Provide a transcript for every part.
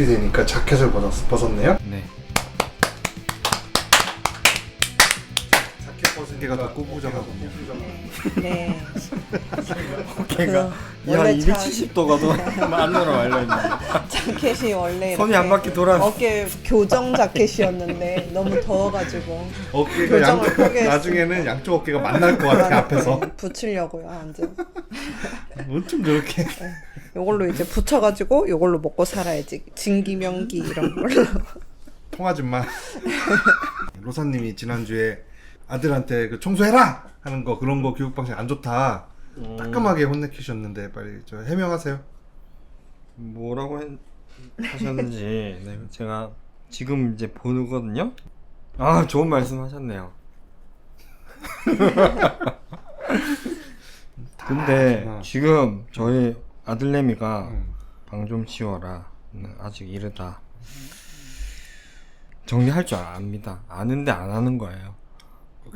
되니까 자켓을 벗었네요. 네. 자켓 벗은 게가 더 꾸꾸정하군요. 네. 어깨가 원래 한 270도가 더 안으로 말려있는 자켓이 원래 손이 이렇게 한 바퀴 돌아. 어깨 교정 자켓이었는데 너무 더워가지고 어깨가 교정을 포기했어요. 나중에는 양쪽 어깨가 만날 것 같아 앞에서. 붙이려고요 완전. 어쩜 저렇게. 요걸로 이제 붙여가지고 요걸로 먹고 살아야지. 진기명기 이런 걸로. 통아줌마. 로사님이 지난주에 아들한테 그 청소해라 하는 거 그런 거 교육 방식 안 좋다. 따끔하게 혼내키셨는데 빨리 저 해명하세요. 뭐라고 하셨는지 네, 제가 지금 이제 보거든요. 아 좋은 말씀 하셨네요. 근데 지금 저희 아들내미가 방 좀 치워라 아직 이르다 정리할 줄 압니다. 아는데 안 하는 거예요.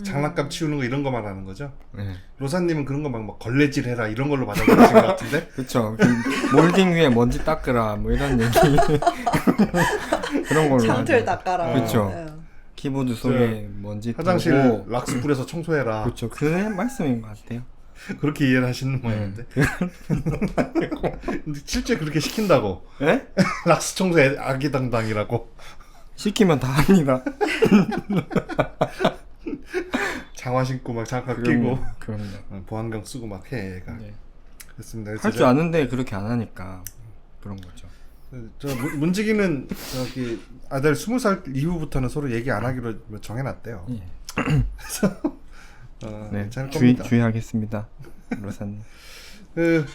장난감 치우는 거 이런 거 말하는 거죠? 네. 로사님은 그런 거 막 걸레질 해라 이런 걸로 받아들이신 것 같은데? 그쵸. 몰딩 위에 먼지 닦으라 뭐 이런 얘기 그런 걸로 장틀 닦아라. 그쵸. 네. 키보드 속에 먼지 화장실 털고. 락스 뿌려서 청소해라. 그쵸. 그 말씀인 것 같아요. 그렇게 이해를 하시는 모양인데. 근데 실제 그렇게 시킨다고. 예? 락스 청소 아기당당이라고. 시키면 다 합니다. 장화 신고 막 장갑 끼고 그럼요. 보안경 쓰고 막 해 얘가. 네. 그렇습니다. 할 줄 아는데 그렇게 안 하니까 그런 거죠. 저 문지기는 저기 아들 20살 이후부터는 서로 얘기 안 하기로 정해놨대요. 예. 그래서 네. 괜찮을 겁니다. 주의하겠습니다. 로사님.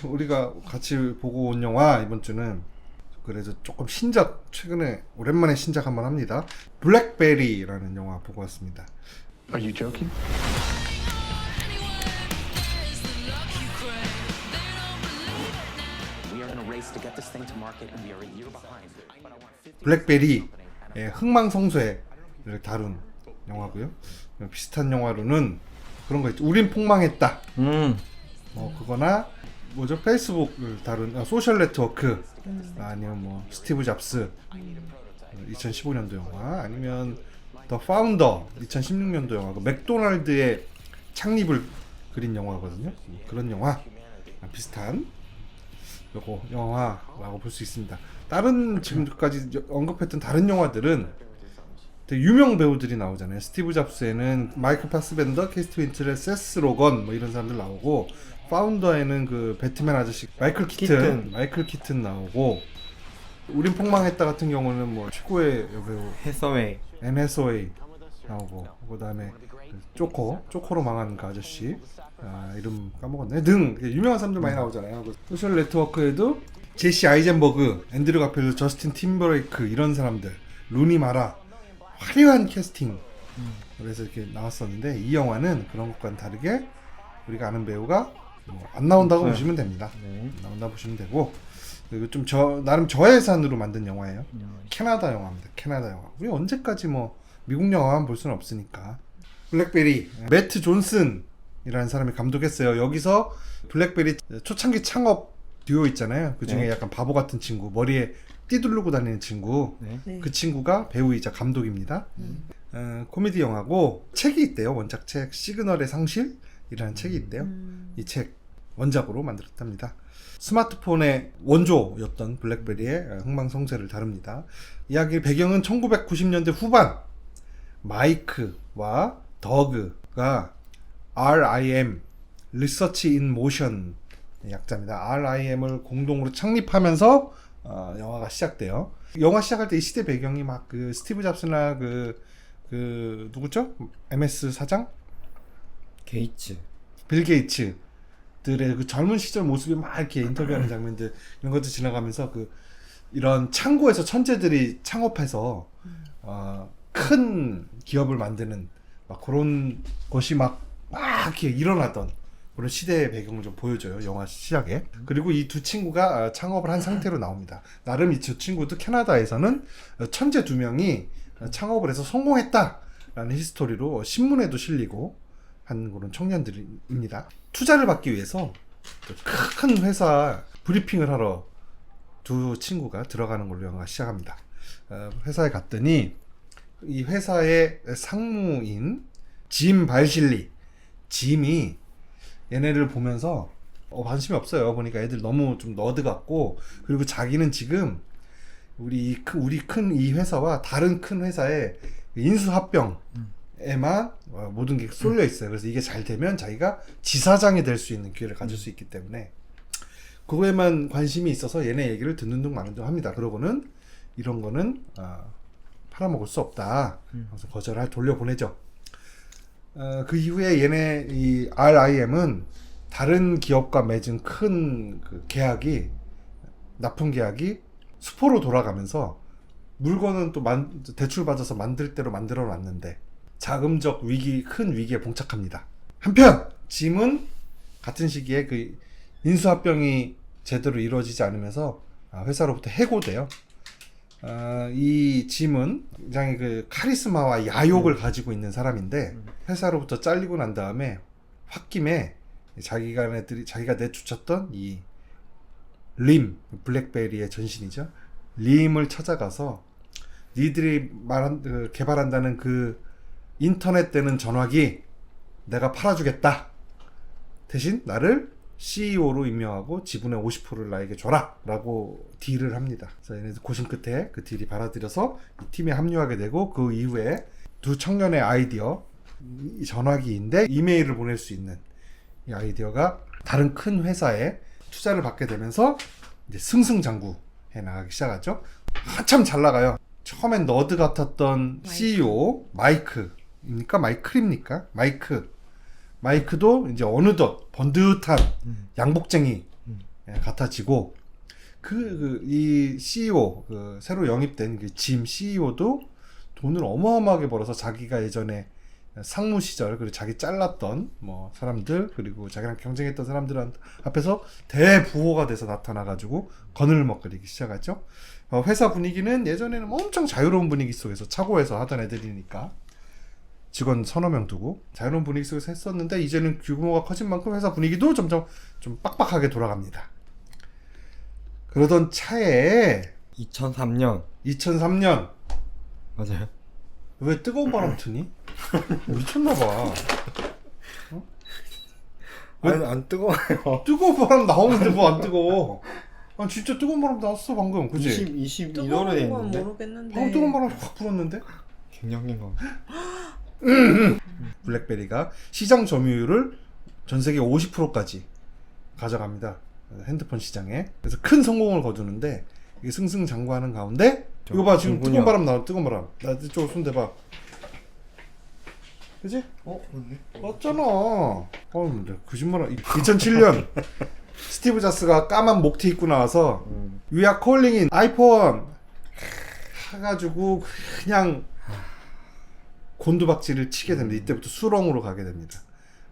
우리가 같이 보고 온 영화 이번 주는 그래도 조금 신작 최근에 오랜만에 신작 한번 합니다. 블랙베리라는 영화 보고 왔습니다. Are you joking? We are in a race to get this thing to market, and we are a year behind. But I want 50. 블랙베리의 흥망성쇠를 다룬 영화고요. 비슷한 영화로는 그런 거 있죠. 우린 폭망했다. 그거나 뭐죠? 페이스북을 다룬 소셜 네트워크 아니면 뭐 스티브 잡스 2015년도 영화 아니면 더 파운더 2016년도 영화 그 맥도날드의 창립을 그린 영화거든요. 그런 영화 비슷한 요거 영화라고 볼 수 있습니다. 다른 지금까지 언급했던 다른 영화들은 되게 유명 배우들이 나오잖아요. 스티브 잡스에는 마이클 파스벤더, 캐스트 윈슬렛, 세스 로건 뭐 이런 사람들 나오고 파운더에는 그 배트맨 아저씨 마이클 키튼 나오고 우린 폭망했다 같은 경우는 뭐 최고의 여배우 해서웨이. 앤 해서웨이 나오고 그다음에 쪼코로 망한 그 아저씨 이름 까먹었네 등 유명한 사람들 많이 나오잖아요. 그 소셜 네트워크에도 제시 아이젠버그, 앤드류 가필드, 저스틴 팀버레이크 이런 사람들 루니 마라 화려한 캐스팅 그래서 이렇게 나왔었는데 이 영화는 그런 것과는 다르게 우리가 아는 배우가 안 나온다고 보시면 됩니다. 안 나온다고 보시면 되고 그리고 좀 나름 저예산으로 만든 영화예요. 캐나다 영화입니다. 캐나다 영화. 우리 언제까지 뭐 미국 영화만 볼 수는 없으니까. 블랙베리 매트 존슨이라는 사람이 감독했어요. 여기서 블랙베리 초창기 창업 듀오 있잖아요. 그 중에 네. 약간 바보 같은 친구 머리에 띠 두르고 다니는 친구 네. 그 친구가 배우이자 감독입니다. 코미디 영화고 책이 있대요. 원작책 시그널의 상실이라는 책이 있대요. 이 책 원작으로 만들었답니다. 스마트폰의 원조였던 블랙베리의 흥망성쇠를 다룹니다. 이야기 배경은 1990년대 후반 마이크와 더그가 RIM Research in Motion 약자입니다. RIM을 공동으로 창립하면서 영화가 시작돼요. 영화 시작할 때 이 시대 배경이 막 그 스티브 잡스나 그 누구죠? MS 사장? 게이츠. 빌 게이츠들의 그 젊은 시절 모습이 막 이렇게 인터뷰하는 장면들 이런 것들 지나가면서 그 이런 창고에서 천재들이 창업해서 큰 기업을 만드는 막 그런 것이 막 이렇게 일어나던 그런 시대의 배경을 좀 보여줘요. 영화 시작에. 그리고 이 두 친구가 창업을 한 상태로 나옵니다. 나름 이 두 친구도 캐나다에서는 천재 두 명이 창업을 해서 성공했다라는 히스토리로 신문에도 실리고 한 그런 청년들입니다. 투자를 받기 위해서 큰 회사 브리핑을 하러 두 친구가 들어가는 걸로 영화가 시작합니다. 회사에 갔더니 이 회사의 상무인 짐 발실리, 짐이 얘네를 보면서 관심이 없어요. 보니까 애들 너무 좀 너드 같고, 그리고 자기는 지금 우리 큰 이 회사와 다른 큰 회사의 인수합병에만 모든 게 쏠려 있어요. 그래서 이게 잘 되면 자기가 지사장이 될 수 있는 기회를 가질 수 있기 때문에 그거에만 관심이 있어서 얘네 얘기를 듣는 둥 마는 둥 합니다. 그러고는 이런 거는 팔아먹을 수 없다. 그래서 거절할 돌려보내죠. 그 이후에 얘네 이 RIM은 다른 기업과 맺은 큰 그 계약이, 납품 계약이 수포로 돌아가면서 물건은 또 대출 받아서 만들 대로 만들어 놨는데 자금적 큰 위기에 봉착합니다. 한편 짐은 같은 시기에 그 인수합병이 제대로 이루어지지 않으면서 회사로부터 해고돼요. 이 짐은 굉장히 그 카리스마와 야욕을 가지고 있는 사람인데 회사로부터 잘리고 난 다음에 홧김에 자기가 내쫓았던 이 블랙베리의 전신이죠. 림을 찾아가서 니들이 개발한다는 그 인터넷 되는 전화기 내가 팔아주겠다. 대신 나를 CEO로 임명하고 지분의 50%를 나에게 줘라 라고 딜을 합니다. 그래서 얘네들 고심 끝에 그 딜이 받아들여서 이 팀에 합류하게 되고, 그 이후에 두 청년의 아이디어, 이 전화기인데 이메일을 보낼 수 있는 이 아이디어가 다른 큰 회사에 투자를 받게 되면서 이제 승승장구해 나가기 시작하죠. 한참 잘 나가요. 처음엔 너드 같았던 CEO 마이크입니까? 마이클입니까? 마이크도 이제 어느덧 번듯한 양복쟁이 같아지고, 이 CEO, 새로 영입된 그 짐 CEO도 돈을 어마어마하게 벌어서 자기가 예전에 상무 시절, 그리고 자기 잘랐던 뭐 사람들, 그리고 자기랑 경쟁했던 사람들 앞에서 대부호가 돼서 나타나가지고 거늘먹거리기 시작하죠. 회사 분위기는 예전에는 엄청 자유로운 분위기 속에서 차고에서 하던 애들이니까 직원 서너 명 두고 자유로운 분위기 속에서 했었는데, 이제는 규모가 커진 만큼 회사 분위기도 점점 좀 빡빡하게 돌아갑니다. 그러던 차에 2003년 맞아요. 왜 뜨거운 바람 트니? 미쳤나봐. 안 뜨거워요. 뜨거운 바람 나오는데 뭐 안 뜨거워? 진짜 뜨거운 바람 나왔어 방금, 그지? 22도로 돼 뜨거운 건 있는데 모르겠는데. 방금 뜨거운 바람 확 불었는데? 갱년기인가? 블랙베리가 시장 점유율을 전 세계 50%까지 가져갑니다. 핸드폰 시장에. 그래서 큰 성공을 거두는데, 이게 승승장구하는 가운데 이거 봐, 지금 뜨거운 바람 나와. 뜨거운 바람. 나 이쪽으로 손 대봐. 그지? 맞네. 맞잖아. 거짓말아. 2007년 스티브 잡스가 까만 목티 입고 나와서 We are calling in 아이폰 해가지고 그냥 곤두박질을 치게 됩니다. 이때부터 수렁으로 가게 됩니다.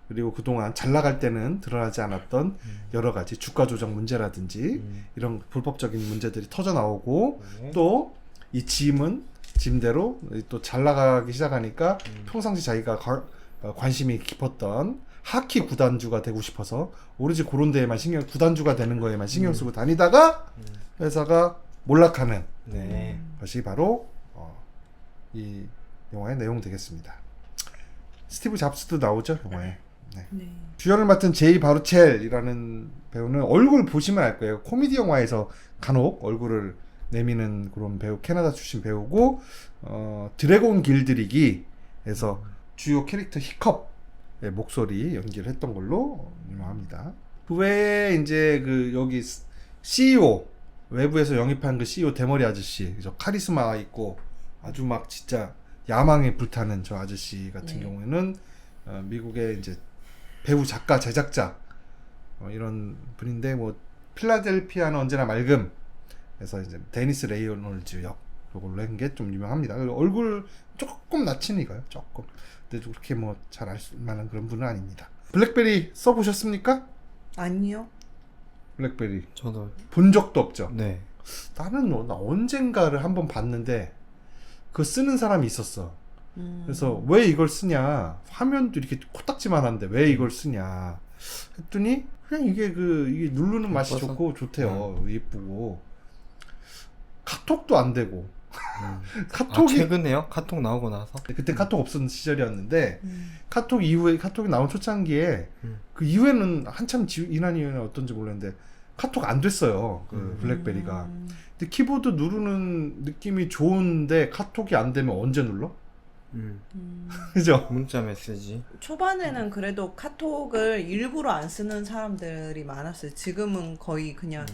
그리고 그동안 잘 나갈 때는 드러나지 않았던 여러 가지 주가 조작 문제라든지 이런 불법적인 문제들이 터져 나오고, 또 이 짐대로 또 잘 나가기 시작하니까 평상시 자기가 관심이 깊었던 하키 구단주가 되고 싶어서 오로지 그런 데에만 구단주가 되는 거에만 신경 쓰고 다니다가 회사가 몰락하는 것이 바로 이 영화의 내용 되겠습니다. 스티브 잡스도 나오죠, 영화에. 네. 주연을 맡은 제이 바루첼이라는 배우는 얼굴 보시면 알 거예요. 코미디 영화에서 간혹 얼굴을 내미는 그런 배우, 캐나다 출신 배우고, 드래곤 길들이기에서 주요 캐릭터 히컵의 목소리 연기를 했던 걸로 유명합니다. 그 외에 이제 여기 CEO, 외부에서 영입한 그 CEO 대머리 아저씨, 저 카리스마 있고 아주 막 진짜 야망에 불타는 저 아저씨 같은 경우에는 미국의 이제 배우, 작가, 제작자 이런 분인데, 뭐 필라델피아는 언제나 맑음 그래서 이제 데니스 레이놀즈 역 요걸로 한 게 좀 유명합니다. 얼굴 조금 낯은 익어요. 조금. 근데 그렇게 뭐 잘 알 만한 그런 분은 아닙니다. 블랙베리 써보셨습니까? 아니요. 블랙베리 저도 본 적도 없죠. 네. 나는 나 언젠가를 한번 봤는데 그거 쓰는 사람이 있었어. 그래서 왜 이걸 쓰냐, 화면도 이렇게 코딱지만한데 왜 이걸 쓰냐 했더니 그냥 이게 누르는 맛이 예뻐서? 좋고 좋대요. 예쁘고. 카톡도 안 되고 아, 카톡이 최근에요? 카톡 나오고 나서? 그때 카톡 없었던 시절이었는데 음. 카톡 이후에 카톡이 나온 초창기에 그 이후에는 한참 지난 이후에는 어떤지 모르겠는데 카톡 안 됐어요. 그 블랙베리가. 근데 키보드 누르는 느낌이 좋은데 카톡이 안 되면 언제 눌러? 그죠? 문자 메시지. 초반에는 그래도 카톡을 일부러 안 쓰는 사람들이 많았어요. 지금은 거의 그냥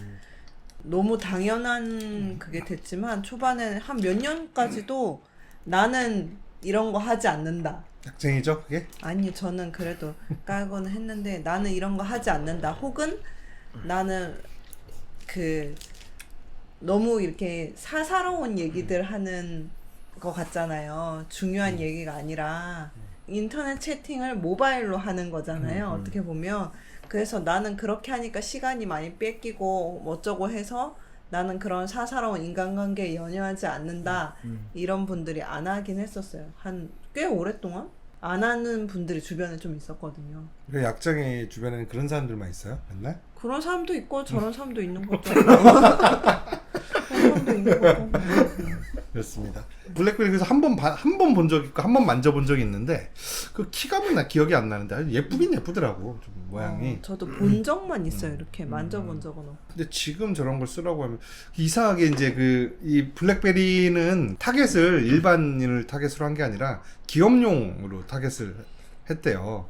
너무 당연한 그게 됐지만 초반에 한 몇 년까지도 나는 이런 거 하지 않는다. 약쟁이죠 그게? 아니 저는 그래도 깔고는 했는데 나는 이런 거 하지 않는다. 혹은 나는 그 너무 이렇게 사사로운 얘기들 하는 거 같잖아요. 중요한 얘기가 아니라 인터넷 채팅을 모바일로 하는 거잖아요. 어떻게 보면. 그래서 나는 그렇게 하니까 시간이 많이 뺏기고 어쩌고 해서 나는 그런 사사로운 인간관계에 연연하지 않는다. 이런 분들이 안 하긴 했었어요. 한 꽤 오랫동안 안 하는 분들이 주변에 좀 있었거든요. 그 약쟁이 주변에는 그런 사람들만 있어요? 맨날? 그런 사람도 있고 저런 사람도 있는 거죠. 그런 사람도 있는 거죠. 그렇습니다. 블랙베리 그래서 한 번 본 적 있고 한 번 만져본 적이 있는데 그 키감은 나 기억이 안 나는데 아주 예쁘긴 예쁘더라고 좀 모양이. 저도 본 적만 있어요. 이렇게 만져본 적은 없고. 근데 지금 저런 걸 쓰라고 하면 이상하게 이제 그 이 블랙베리는 타겟을 일반인을 타겟으로 한 게 아니라 기업용으로 타겟을 했대요.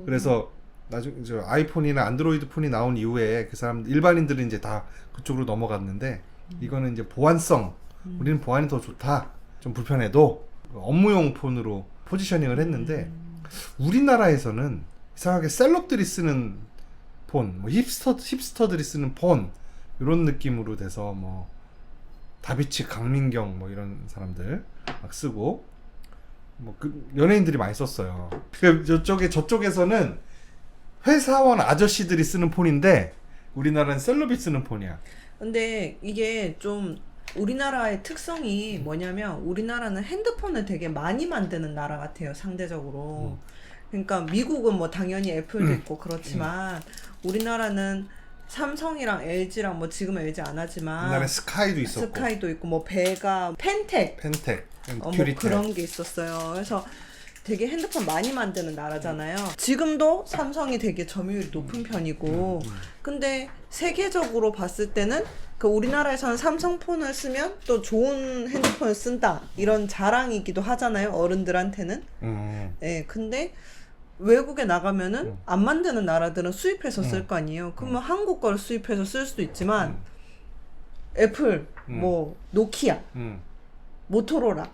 그래서 나중에 저 아이폰이나 안드로이드 폰이 나온 이후에 그 사람 일반인들은 이제 다 그쪽으로 넘어갔는데 이거는 이제 보안성 우리는 보안이 더 좋다. 좀 불편해도 업무용 폰으로 포지셔닝을 했는데 우리나라에서는 이상하게 셀럽들이 쓰는 폰, 뭐 힙스터들이 쓰는 폰 이런 느낌으로 돼서 뭐 다비치, 강민경 뭐 이런 사람들 막 쓰고 뭐 그 연예인들이 많이 썼어요. 그 저쪽에서는 회사원 아저씨들이 쓰는 폰인데 우리나라는 셀럽이 쓰는 폰이야. 근데 이게 좀 우리나라의 특성이 뭐냐면 우리나라는 핸드폰을 되게 많이 만드는 나라 같아요. 상대적으로. 그러니까 미국은 뭐 당연히 애플도 있고 그렇지만 우리나라는 삼성이랑 LG랑 뭐 지금은 LG 안 하지만 옛날에 스카이도 있었고 스카이도 있고 뭐 베가, 펜텍 펜텍, 뭐 큐리텍 그런 게 있었어요. 그래서 되게 핸드폰 많이 만드는 나라잖아요. 지금도 삼성이 되게 점유율이 높은 편이고 근데 세계적으로 봤을 때는 그 우리나라에서는 삼성폰을 쓰면 또 좋은 핸드폰을 쓴다 이런 자랑이기도 하잖아요. 어른들한테는. 예, 근데 외국에 나가면은 안 만드는 나라들은 수입해서 쓸 거 아니에요. 그러면 한국 거를 수입해서 쓸 수도 있지만 애플, 뭐 노키아, 모토로라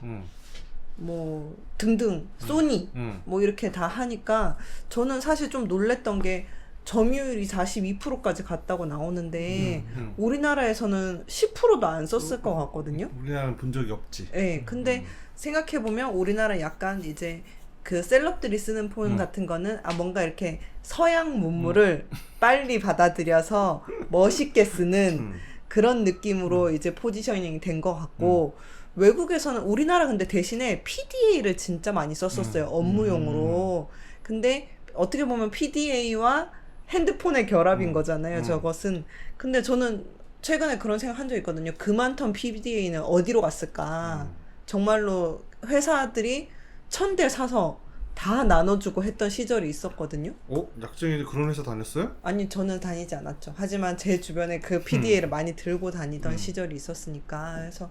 뭐 등등 소니 뭐 이렇게 다 하니까 저는 사실 좀 놀랬던 게 점유율이 42%까지 갔다고 나오는데 우리나라에서는 10%도 안 썼을 것 같거든요. 우리나라는 본 적이 없지. 네, 근데 생각해보면 우리나라 약간 이제 그 셀럽들이 쓰는 폰 같은 거는 뭔가 이렇게 서양 문물을 빨리 받아들여서 멋있게 쓰는 그런 느낌으로 이제 포지셔닝이 된 것 같고 외국에서는 우리나라 근데 대신에 PDA를 진짜 많이 썼었어요. 업무용으로. 근데 어떻게 보면 PDA와 핸드폰의 결합인 거잖아요. 저것은. 근데 저는 최근에 그런 생각 한 적 있거든요. 그 많던 PDA는 어디로 갔을까. 정말로 회사들이 1000대 사서 다 나눠주고 했던 시절이 있었거든요. 약쟁이들 그런 회사 다녔어요? 아니 저는 다니지 않았죠. 하지만 제 주변에 그 PDA를 많이 들고 다니던 시절이 있었으니까. 그래서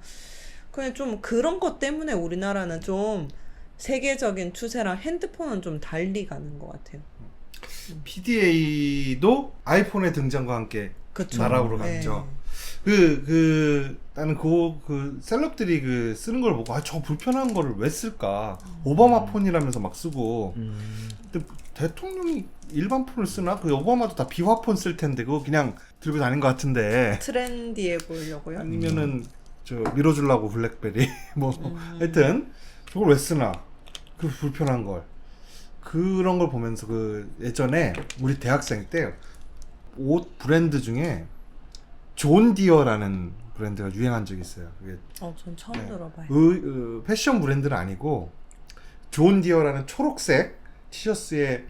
그냥 좀 그런 것 때문에 우리나라는 좀 세계적인 추세랑 핸드폰은 좀 달리 가는 것 같아요. PDA도 아이폰의 등장과 함께 그쵸. 나락으로 갔죠. 나는 그 셀럽들이 그 쓰는 걸 보고 저 불편한 거를 왜 쓸까? 오바마 폰이라면서 막 쓰고. 근데 대통령이 일반 폰을 쓰나? 그 오바마도 다 비화폰 쓸 텐데 그거 그냥 들고 다닌 것 같은데. 트렌디해 보이려고요. 아니면은 저 밀어주려고 블랙베리 뭐 하여튼 저걸 왜 쓰나? 그 불편한 걸. 그런 걸 보면서 그 예전에 우리 대학생 때 옷 브랜드 중에 존 디어라는 브랜드가 유행한 적이 있어요. 그게 전 처음 들어봐요. 패션 브랜드는 아니고 존 디어라는 초록색 티셔츠에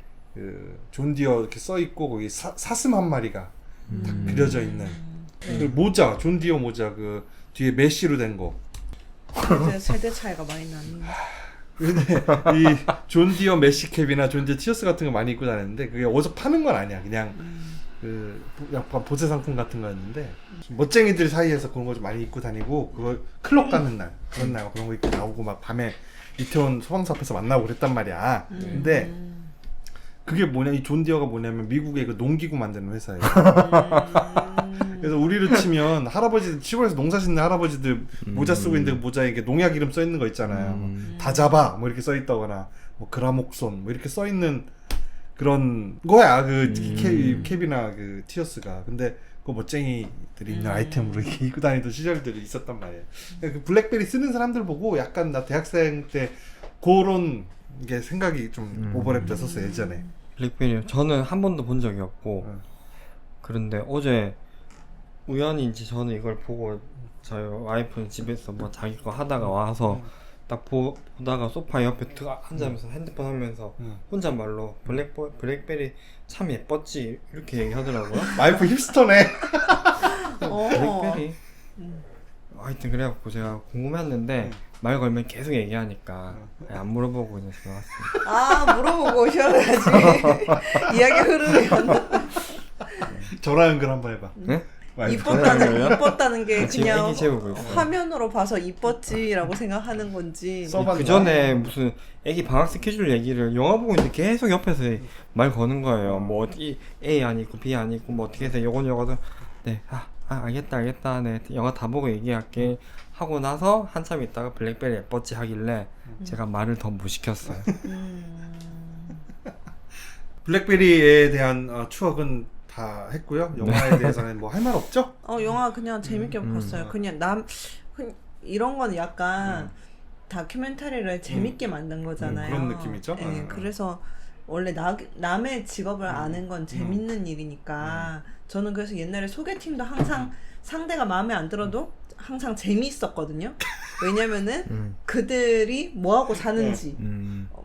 존 디어 이렇게 써 있고 거기 사슴 한 마리가 딱 그려져 있는 그 모자, 존 디어 모자 그 뒤에 메쉬로 된 거. 이제 세대 차이가 많이 나는. 근데 이 존 디어 메쉬 캡이나 존 디어 티어스 같은 거 많이 입고 다녔는데 그게 어디서 파는 건 아니야. 그냥 그 약간 보세 상품 같은 거였는데 멋쟁이들 사이에서 그런 거 좀 많이 입고 다니고 그걸 클럽 가는 날 그런 날 그런 거 입고 나오고 막 밤에 이태원 소방서 앞에서 만나고 그랬단 말이야. 근데 그게 뭐냐, 이 존 디어가 뭐냐면 미국의 그 농기구 만드는 회사예요. 그래서 우리로 치면 할아버지들, 시골에서 농사 짓는 할아버지들 모자 쓰고 있는데 그 모자에 이게 농약 이름 써 있는 거 있잖아요. 뭐 다잡아 뭐 이렇게 써 있다거나 뭐 그라목손 뭐 이렇게 써 있는 그런 거야. 그 캡이나 그 티어스가. 근데 그 멋쟁이들이 있는 아이템으로 이렇게 입고 다니던 시절들이 있었단 말이에요. 그 블랙베리 쓰는 사람들 보고 약간 나 대학생 때 그런 게 생각이 좀 오버랩 됐었어요 예전에. 블랙베리 저는 한 번도 본 적이 없고 그런데 어제 우연히 저는 이걸 보고 저희 와이프는 집에서 뭐 자기 거 하다가 와서 딱 보다가 소파 옆에 앉아면서 핸드폰 하면서 혼잣말로 블랙베리 참 예뻤지 이렇게 얘기하더라고요. 와이프 힙스터네. 블랙베리 하여튼 그래갖고 제가 궁금했는데 말 걸면 계속 얘기하니까 안 물어보고 그냥 지나갔습니다. 아, 물어보고 오셔야지. 이야기 흐름이 안 나. 전화 연결 한번 해봐. 네? 이뻤다는 게 지금 그냥 애기 재우고 있어요. 화면으로 봐서 이뻤지라고 생각하는 건지. 그 전에 무슨 애기 방학 스케줄 얘기를 영화 보고 있는데 계속 옆에서 말 거는 거예요. 뭐 어디 A 안 있고 B 안 있고 뭐 어떻게 해서 요건 요거도 네 알겠다 네 영화 다 보고 얘기할게 하고 나서 한참 있다가 블랙베리 예뻤지 하길래 제가 말을 더 못 시켰어요. 블랙베리에 대한 추억은 다 했고요. 영화에 대해서는 뭐 할 말 없죠? 영화 그냥 재밌게 봤어요. 그냥 이런 건 약간 다큐멘터리를 재밌게 만든 거잖아요. 그런 느낌이죠? 네, 그래서 원래 남의 직업을 아는 건 재밌는 일이니까 저는 그래서 옛날에 소개팅도 항상 상대가 마음에 안 들어도 항상 재미있었거든요. 왜냐면은 그들이 뭐하고 사는지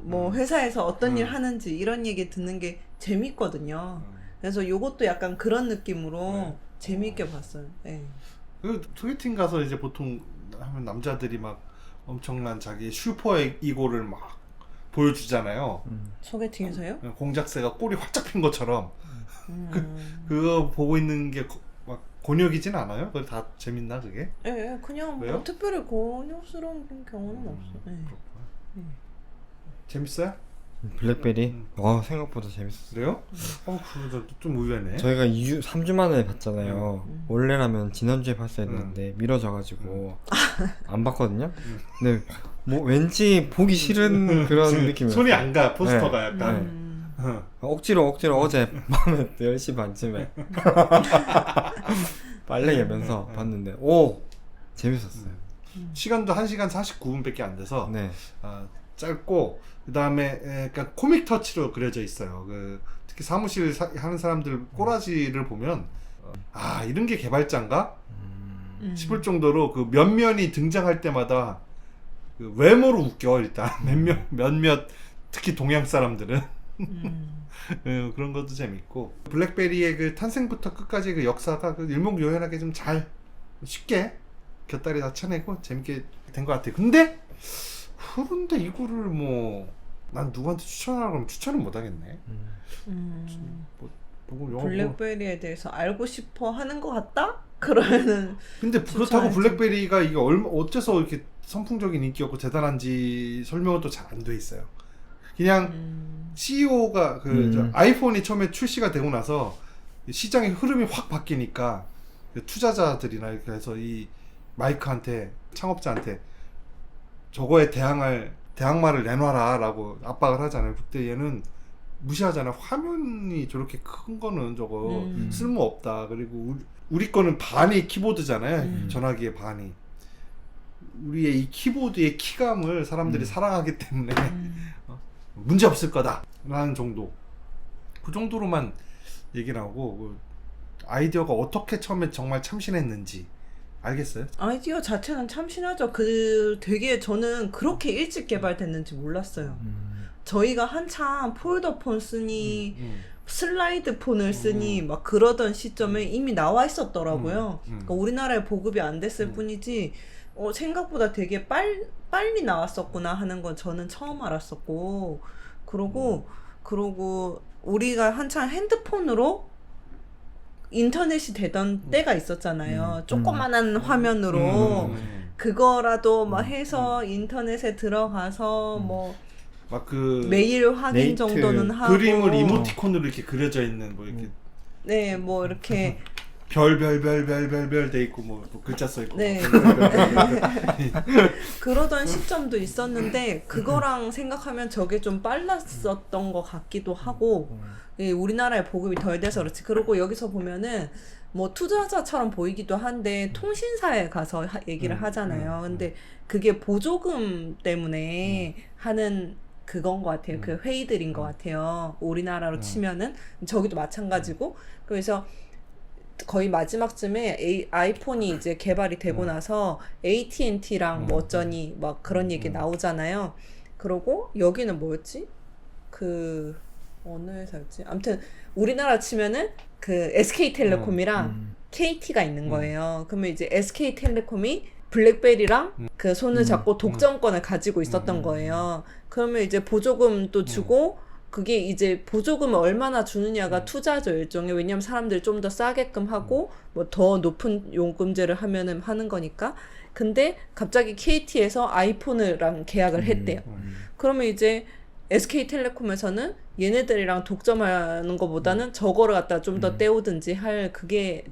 뭐 회사에서 어떤 일 하는지 이런 얘기 듣는 게 재밌거든요. 그래서 요것도 약간 그런 느낌으로 재미있게 봤어요. 네. 그 소개팅 가서 이제 보통 하면 남자들이 막 엄청난 자기 슈퍼 이고를 막 보여주잖아요. 소개팅에서요? 공작새가 꼬리 활짝 핀 것처럼. 그거 보고 있는 게 막 곤욕이진 않아요? 그게 다 재밌나 그게? 네, 그냥 왜요? 뭐 특별히 곤욕스러운 경우는 없어요. 네. 재밌어요? 블랙베리? 생각보다 재밌었어요. 그래요? 그거 좀 의외네. 저희가 3주 만에 봤잖아요. 원래라면 지난주에 봤어야 했는데 미뤄져가지고 안 봤거든요. 근데 뭐 왠지 보기 싫은 그런 느낌이었어요. 손이 안 가, 포스터가 약간. 억지로 어제 밤에 10시 반쯤에 빨래 개면서 봤는데 재밌었어요. 시간도 1시간 49분밖에 안 돼서 네. 짧고 그 다음에 약간 코믹 터치로 그려져 있어요. 특히 사무실 하는 사람들 꼬라지를 보면 이런 게 개발자인가 싶을 정도로 그 면면이 등장할 때마다 그 외모로 웃겨. 일단 몇몇 특히 동양 사람들은 그런 것도 재밌고 블랙베리의 그 탄생부터 끝까지 그 역사가 그 일목요연하게 좀 잘 쉽게 곁다리 다 쳐내고 재밌게 된 것 같아요. 근데 이거를 뭐 난 누구한테 추천하라고 하면 추천을 못 하겠네. 블랙베리에 대해서 알고 싶어 하는 것 같다? 그러면은 근데 그렇다고 블랙베리가 이게 어째서 이렇게 선풍적인 인기였고 대단한지 설명은 또 잘 안 돼 있어요. 그냥 CEO가 아이폰이 처음에 출시가 되고 나서 시장의 흐름이 확 바뀌니까 투자자들이나 이렇게 해서 이 마이크한테 창업자한테 저거에 대항마를 내놔라 라고 압박을 하잖아요. 그때 얘는 무시하잖아요. 화면이 저렇게 큰 거는 저거 쓸모없다. 그리고 우리 거는 반이 키보드잖아요. 전화기의 반이. 우리의 이 키보드의 키감을 사람들이 사랑하기 때문에 문제 없을 거다 라는 정도. 그 정도로만 얘기를 하고 아이디어가 어떻게 처음에 정말 참신했는지 알겠어요? 아이디어 자체는 참신하죠. 되게 저는 그렇게 일찍 개발됐는지 몰랐어요. 저희가 한참 폴더폰 쓰니 슬라이드 폰을 쓰니 막 그러던 시점에 이미 나와 있었더라고요. 그러니까 우리나라에 보급이 안 됐을 뿐이지 생각보다 되게 빨리 나왔었구나 하는 건 저는 처음 알았었고 그러고 우리가 한참 핸드폰으로 인터넷이 되던 때가 있었잖아요. 조그만한 화면으로 그거라도 막 해서 인터넷에 들어가서 뭐 막 그 메일 확인 네이트 정도는 하고 그림을 이모티콘으로 이렇게 그려져 있는 뭐 이렇게 네, 뭐 이렇게 별별별별별별 돼 있고 뭐 글자 써 있고 네. 그러던 시점도 있었는데 그거랑 생각하면 저게 좀 빨랐었던 것 같기도 하고 우리나라에 보급이 덜 돼서 그렇지. 그리고 여기서 보면은 뭐 투자자처럼 보이기도 한데 통신사에 가서 얘기를 하잖아요. 근데 그게 보조금 때문에 하는 그건 것 같아요. 그 회의들인 것 같아요. 우리나라로 치면은 저기도 마찬가지고 그래서 거의 마지막쯤에 아이폰이 이제 개발이 되고 나서 AT&T랑 뭐 어쩌니 막 그런 얘기 나오잖아요. 그러고 여기는 뭐였지? 그 어느 회사였지? 아무튼 우리나라 치면은 그 SK텔레콤이랑 KT가 있는 거예요. 그러면 이제 SK텔레콤이 블랙베리랑 그 손을 잡고 독점권을 가지고 있었던 거예요. 그러면 이제 보조금도 주고 그게 이제 보조금을 얼마나 주느냐가 투자죠, 일종의. 왜냐면 사람들이 좀 더 싸게끔 하고 뭐 더 높은 요금제를 하면은 하는 거니까. 근데 갑자기 KT에서 아이폰이랑 계약을 했대요. 그러면 이제 SK텔레콤에서는 얘네들이랑 독점하는 것보다는 저거를 갖다 좀 더 떼오든지 할 그게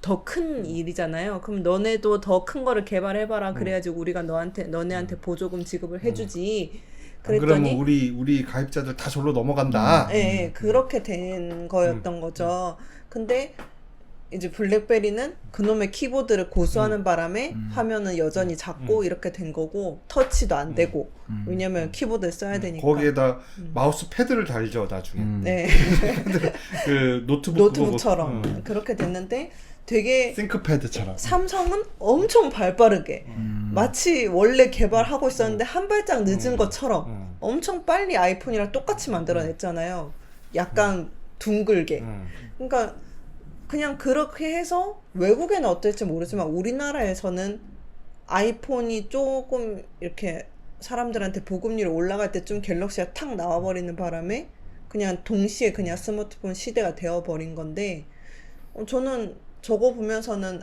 더 큰 일이잖아요. 그럼 너네도 더 큰 거를 개발해봐라. 그래야지 우리가 너네한테 보조금 지급을 해주지. 그러면 우리 가입자들 다 절로 넘어간다. 네, 그렇게 된 거였던 거죠. 근데 이제 블랙베리는 그놈의 키보드를 고수하는 바람에 화면은 여전히 작고 이렇게 된 거고 터치도 안 되고 왜냐면 키보드를 써야 되니까. 거기에다 마우스 패드를 달죠 나중에. 네. 그 노트북처럼 그렇게 됐는데 되게 싱크패드처럼. 삼성은 엄청 발빠르게 마치 원래 개발하고 있었는데 한 발짝 늦은 것처럼 엄청 빨리 아이폰이랑 똑같이 만들어냈잖아요. 약간 둥글게. 그러니까 그냥 그렇게 해서 외국에는 어떨지 모르지만 우리나라에서는 아이폰이 조금 이렇게 사람들한테 보급률이 올라갈 때쯤 갤럭시가 탁 나와버리는 바람에 그냥 동시에 그냥 스마트폰 시대가 되어버린 건데 저는 저거 보면서는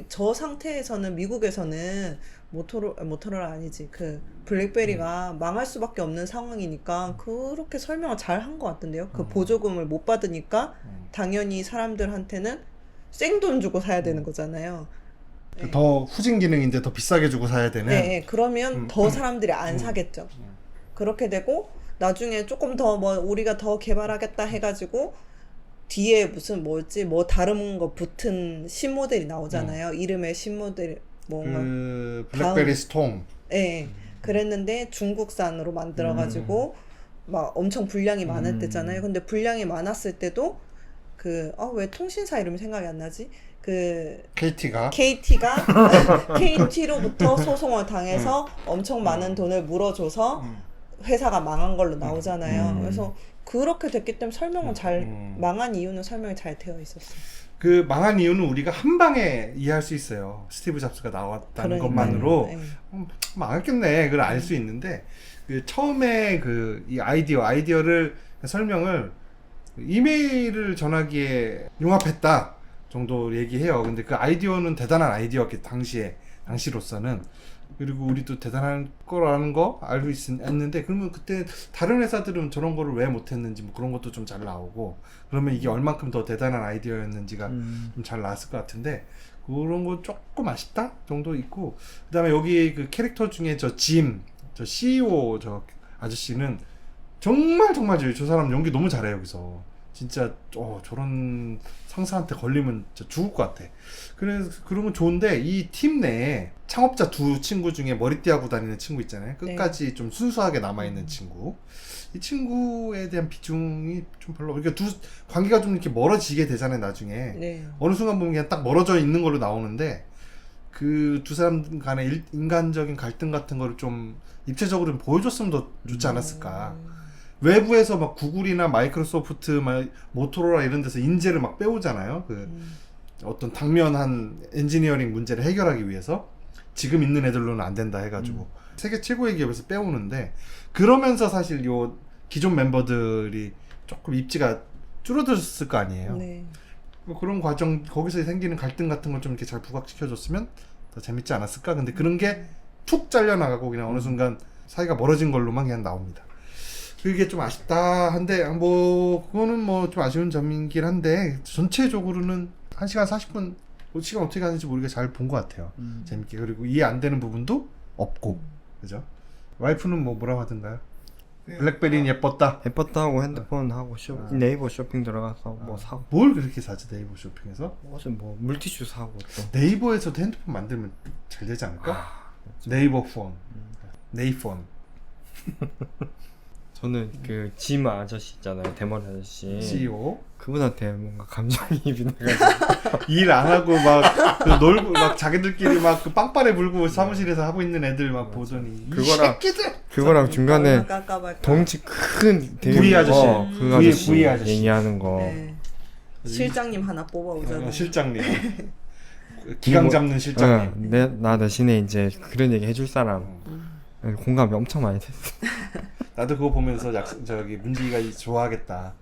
저 상태에서는 미국에서는 모토로라 아니지 그 블랙베리가 망할 수밖에 없는 상황이니까 그렇게 설명을 잘 한 것 같던데요. 그 보조금을 못 받으니까 당연히 사람들한테는 생돈 주고 사야 되는 거잖아요. 네. 더 후진 기능인데 더 비싸게 주고 사야 되는. 네, 그러면 더 사람들이 안 사겠죠. 그렇게 되고 나중에 조금 더 뭐 우리가 더 개발하겠다 해가지고 뒤에 무슨 뭐 다른 거 붙은 신모델이 나오잖아요. 이름의 신모델 뭔가 그 블랙베리 스톰. 네, 그랬는데 중국산으로 만들어가지고 막 엄청 분량이 많을 때잖아요. 근데 분량이 많았을 때도 왜 통신사 이름이 생각이 안 나지? KT가 KT로부터 소송을 당해서 엄청 많은 돈을 물어줘서 회사가 망한 걸로 나오잖아요. 그래서 그렇게 됐기 때문에 설명은 망한 이유는 설명이 잘 되어 있었어요. 그 망한 이유는 우리가 한 방에 이해할 수 있어요. 스티브 잡스가 나왔다는 것만으로 망했겠네. 그걸 알 수 있는데 그 처음에 이 아이디어를 설명을 이메일을 전화기에 융합했다 정도 얘기해요. 근데 그 아이디어는 대단한 아이디어였기 당시로서는. 그리고 우리도 대단한 거라는 거 알고 있는데 그러면 그때 다른 회사들은 저런 거를 왜 못했는지 뭐 그런 것도 좀 잘 나오고 그러면 이게 얼만큼 더 대단한 아이디어였는지가 좀 잘 나왔을 것 같은데 그런 거 조금 아쉽다 정도 있고 그다음에 여기 그 캐릭터 중에 저 CEO 저 아저씨는 정말 저 사람 연기 너무 잘해요. 여기서 진짜 저런 상사한테 걸리면 진짜 죽을 것 같아. 그래서 그러면 좋은데 이 팀 내에 창업자 두 친구 중에 머리띠하고 다니는 친구 있잖아요. 끝까지 좀 순수하게 남아있는 친구. 이 친구에 대한 비중이 좀 별로. 그러니까 관계가 좀 이렇게 멀어지게 되잖아요. 나중에. 네. 어느 순간 보면 그냥 딱 멀어져 있는 걸로 나오는데 그 두 사람 간의 인간적인 갈등 같은 거를 좀 입체적으로 좀 보여줬으면 더 좋지 않았을까. 외부에서 막 구글이나 마이크로소프트, 막 모토로라 이런 데서 인재를 막 빼오잖아요. 그 어떤 당면한 엔지니어링 문제를 해결하기 위해서 지금 있는 애들로는 안 된다 해가지고 세계 최고의 기업에서 빼오는데, 그러면서 사실 요 기존 멤버들이 조금 입지가 줄어들었을 거 아니에요. 네. 뭐 그런 과정, 거기서 생기는 갈등 같은 걸 좀 이렇게 잘 부각시켜줬으면 더 재밌지 않았을까. 근데 그런 게 툭 잘려나가고 그냥 어느 순간 사이가 멀어진 걸로만 그냥 나옵니다. 그게 좀 아쉽다 한데, 뭐 그거는 뭐 좀 아쉬운 점이긴 한데, 전체적으로는 1시간 40분 시간 어떻게 가는지 모르게 잘 본 것 같아요. 재밌게. 그리고 이해 안 되는 부분도 없고, 그죠? 와이프는 뭐 뭐라고 하던가요? 블랙베리는 예뻤다. 예뻤다고 핸드폰 하고 네이버 쇼핑 들어가서 뭐 사고. 뭘 그렇게 사지 네이버 쇼핑에서? 어제 뭐 물티슈 사고 또. 네이버에서도 핸드폰 만들면 잘 되지 않을까? 네이버 폰, 네이폰. 저는 그 짐 아저씨 있잖아요, 대머리 아저씨. CEO. 그분한테 뭔가 감정이입이 돼가지고. 일 안 하고 막그 놀고 막 자기들끼리 막 그 빵빠레 불고 사무실에서 하고 있는 애들 막 보더니 그거랑 중간에 깜깜할까. 덩치 큰 V 아저씨. 그 V 아저씨 아저씨. 얘기하는 거. 네. 실장님 하나 뽑아오잖아요. 실장님. 기강 잡는 실장님. 나 대신에 이제 그런 얘기 해줄 사람. 공감이 엄청 많이 됐어. 나도 그거 보면서 저기 문지기가 좋아하겠다.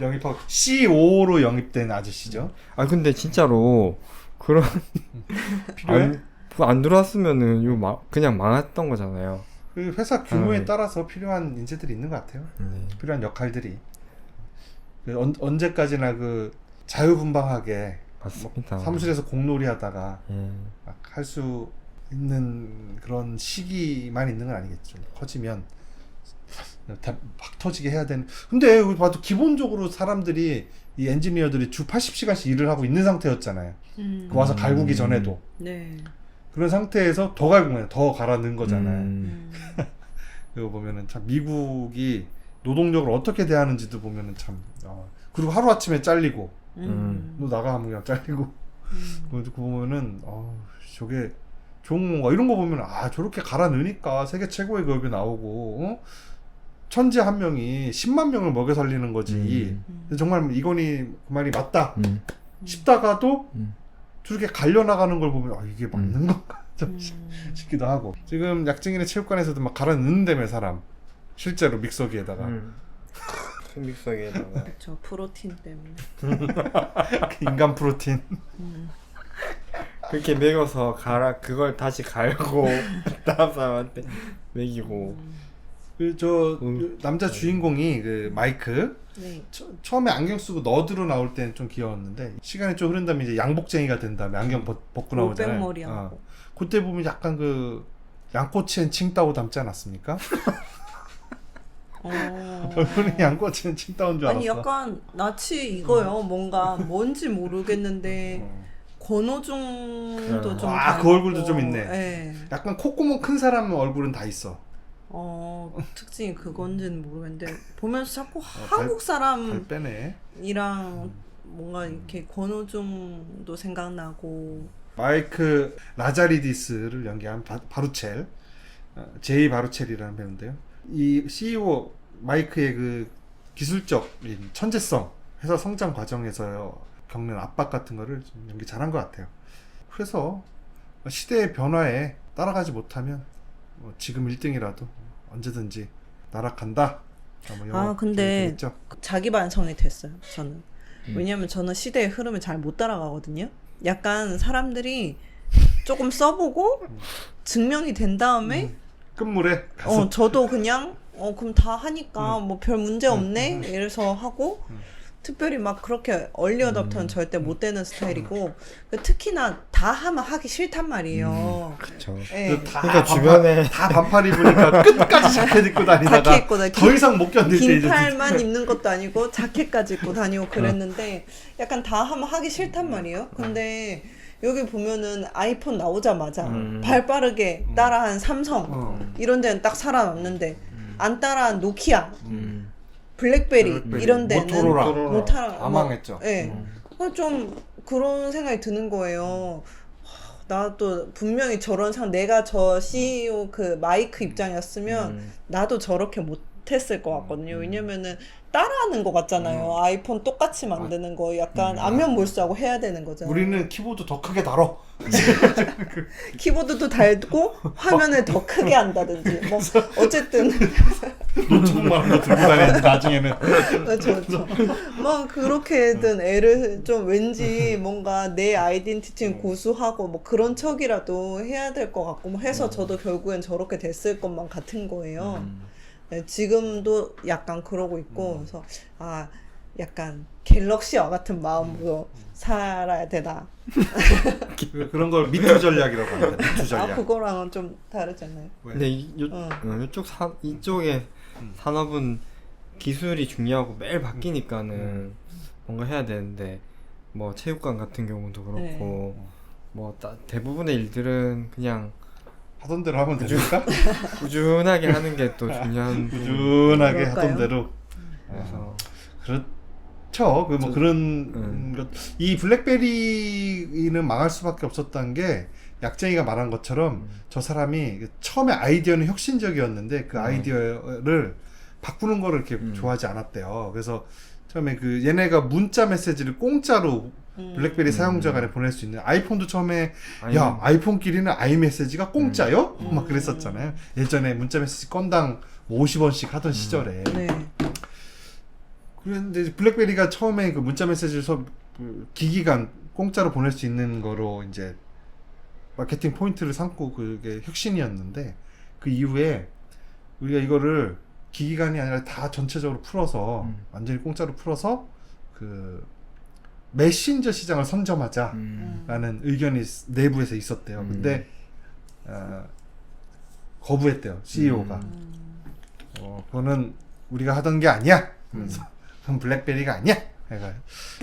영입하고 CEO로 영입된 아저씨죠. 아 근데 진짜로 그런 필요해? 안 들어왔으면은 이거 그냥 망했던 거잖아요. 그 회사 규모에 따라서 필요한 인재들이 있는 것 같아요. 필요한 역할들이. 그 언제까지나 그 자유분방하게 맞습니다. 사무실에서 공놀이 하다가 예. 막 할 수 있는 그런 시기만 있는 건 아니겠죠. 커지면 막 터지게 해야 되는. 근데 여기 봐도 기본적으로 사람들이, 이 엔지니어들이 주 80시간씩 일을 하고 있는 상태였잖아요. 그 와서 갈구기 전에도. 네. 그런 상태에서 더 갈구면 더 갈아 넣은 거잖아요. 이거 보면은 참 미국이 노동력을 어떻게 대하는지도 보면은 참. 그리고 하루 아침에 잘리고, 너 나가 하면 그냥 잘리고. 그거 보면은 저게 좋은 건가 이런 거 보면 저렇게 갈아 넣으니까 세계 최고의 기업이 나오고 천재 한 명이 10만 명을 먹여 살리는 거지. 정말 이건희 그 말이 맞다 싶다가도 저렇게 갈려나가는 걸 보면 이게 맞는 건가 싶기도 하고. 지금 약증인의 체육관에서도 막 갈아 넣는다며 사람 실제로 믹서기에다가. 믹서기에다가. 저 프로틴 때문에. 인간 프로틴. 그렇게 먹여서 그걸 다시 갈고 다음 사람한테 먹이고. 그 남자 주인공이 그 마이크. 네. 처음에 안경 쓰고 너드로 나올 때는 좀 귀여웠는데, 시간이 좀 흐른 다음에 이제 양복쟁이가 된 다음에 안경 벗고 나오잖아요. 올백머리하고. 그때 보면 약간 그 양꼬치엔 칭따오 닮지 않았습니까? 얼굴이 양꼬치엔 칭따오인 줄 알았어. 아니 약간 낯이 이거요. 뭔지 모르겠는데 권오중도 좀 그 얼굴도 좀 있네. 네. 약간 콧구멍 큰 사람 얼굴은 다 있어. 특징이 그건지는 모르겠는데 보면서 자꾸 발 한국 사람이랑 빼네. 뭔가 이렇게 권오중도 생각나고. 마이크 라자리디스를 연기한 바루첼, 제이 바루첼이라는 배우인데요. 이 CEO 마이크의 그 기술적인 천재성, 회사 성장 과정에서 겪는 압박 같은 거를 좀 연기 잘한 것 같아요. 그래서 시대의 변화에 따라가지 못하면 지금 1등이라도 언제든지 날아간다. 근데 되겠죠? 자기 반성이 됐어요. 저는. 왜냐면 저는 시대의 흐름을 잘 못 따라가거든요. 약간 사람들이 조금 써보고 증명이 된 다음에 끝물에 가서 저도 그냥 그럼 다 하니까 뭐 별 문제 없네 이래서 하고 특별히 막 그렇게 얼리 어답터는 절대 못 되는 스타일이고 특히나 다 하면 하기 싫단 말이에요. 그렇죠. 네. 그러니까 주변에 다 반팔 입으니까 끝까지 자켓 입고 다니다가 자켓 입고 더 이상 못 견딜 때 이제 긴팔만 입는 것도 아니고 자켓까지 입고 다니고 그랬는데 약간 다 하면 하기 싫단 말이에요. 근데 여기 보면은 아이폰 나오자마자 발 빠르게 따라한 삼성 이런 데는 딱 살아남는데 안 따라한 노키아 블랙베리 이런 데는 모토로라 안 망했죠. 좀 그런 생각이 드는 거예요. 나도 분명히 저런 내가 저 CEO 그 마이크 입장이었으면 나도 저렇게 못했을 것 같거든요. 왜냐면은 따라하는 것 같잖아요. 아이폰 똑같이 만드는 거 약간 안면 몰수하고 해야 되는 거잖아요. 우리는 키보드 더 크게 다뤄. 키보드도 달고 화면을 더 크게 한다든지 뭐 어쨌든 노트북만 거 들고 다니는데 나중에는 그렇죠. 뭐 그렇게든 애를 좀 왠지 뭔가 내 아이덴티티는 고수하고 뭐 그런 척이라도 해야 될 것 같고 뭐 해서 저도 결국엔 저렇게 됐을 것만 같은 거예요. 네, 지금도 약간 그러고 있고 그래서 아 약간 갤럭시와 같은 마음으로 살아야 되나. 그런 걸 미투 전략이라고 합니다. 미투 아 전략. 그거랑은 좀 다르잖아요. 근데 이쪽의 산업은 기술이 중요하고 매일 바뀌니까는 뭔가 해야 되는데 뭐 체육관 같은 경우도 그렇고 뭐 대부분의 일들은 그냥 하던 대로 하면 되니까. 꾸준하게 하는 게 또 중요한 꾸준하게 그럴까요? 하던 대로. 그래서 그렇죠. 그 뭐 그런 것. 이 블랙베리는 망할 수밖에 없었던 게 약쟁이가 말한 것처럼 저 사람이 처음에 아이디어는 혁신적이었는데 그 아이디어를 바꾸는 거를 이렇게 좋아하지 않았대요. 그래서 처음에 그 얘네가 문자 메시지를 공짜로 블랙베리 사용자 간에 보낼 수 있는 아이폰도 처음에 야 아이폰끼리는 아이메시지가 공짜요? 막 그랬었잖아요. 예전에 문자 메시지 건당 뭐 50원씩 하던 시절에. 네. 그런데 블랙베리가 처음에 그 문자 메시지를 기기 간 공짜로 보낼 수 있는 거로 이제 마케팅 포인트를 삼고 그게 혁신이었는데 그 이후에 우리가 이거를 기기간이 아니라 다 전체적으로 풀어서 완전히 공짜로 풀어서 그 메신저 시장을 선점하자라는 의견이 내부에서 있었대요. 근데 거부했대요. CEO가. 그거는 우리가 하던 게 아니야. 그래서 그건 블랙베리가 아니야.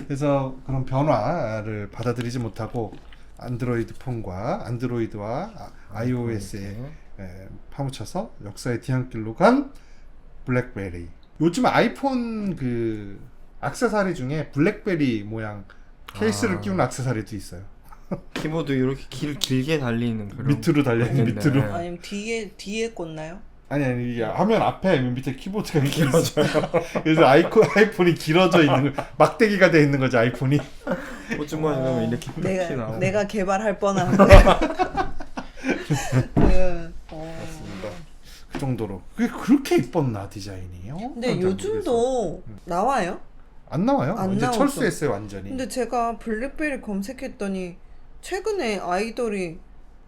그래서 그런 변화를 받아들이지 못하고 안드로이드 폰과 안드로이드와 iOS에 파묻혀서 역사의 뒤안길로 간 블랙베리. 요즘 아이폰 그 액세서리 중에 블랙베리 모양 케이스를 끼운 액세서리도 있어요. 키보드 이렇게 길게 달리는 그런 밑으로 달려있는 있는데. 밑으로. 아니면 뒤에 꽂나요? 아니 이게 화면 앞에 맨 밑에 키보드가 길어져요. 그래서 아이폰이 길어져 있는 거, 막대기가 돼 있는 거죠 아이폰이. 오줌만 이러면 이렇게 이렇게 나오고. 내가 개발할 뻔한 맞습니다. 그 정도로 그게 그렇게 이뻤나 디자인이요? 근데 요즘도 나와요? 안 나와요. 안 이제 나오죠. 철수했어요 완전히. 근데 제가 블랙베리 검색했더니 최근에 아이돌이